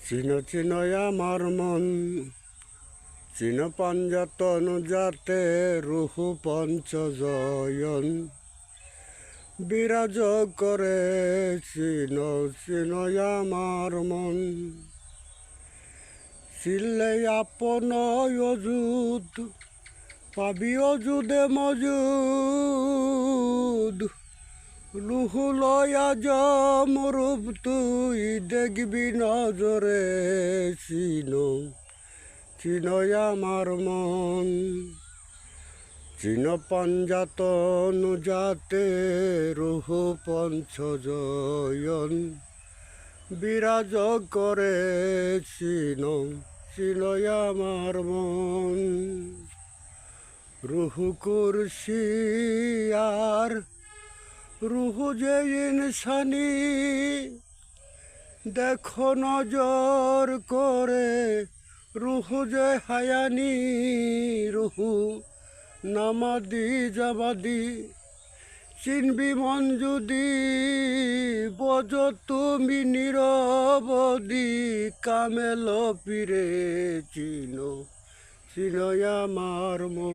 চিন চিন আমার মন, চিন পাঞ্জাতন যাতে রুহু পঞ্চজয়ন বিরাজ করে। চিন চিন আমার মন, চিল্লে আপন অযুদ পাবি অযুদে মজুদ। রুহু লয়া জমরূপ তুই দেখবি নজরে। চিন চিন আমার মন, চিন পাঞ্জাতন যাতে রুহু পঞ্চজয়ন বিরাজ করে। চিন চিন আমার মন, রুহু কুরসি আর রুহু যে ইনসানি, দেখো নজর করে রুহু যে হায়ানি। রুহু নামাদি জামাদি চিনবি মন যদি, বজ তুমি নিরবদি কামেল পীরে। চিন চিন আমার মন।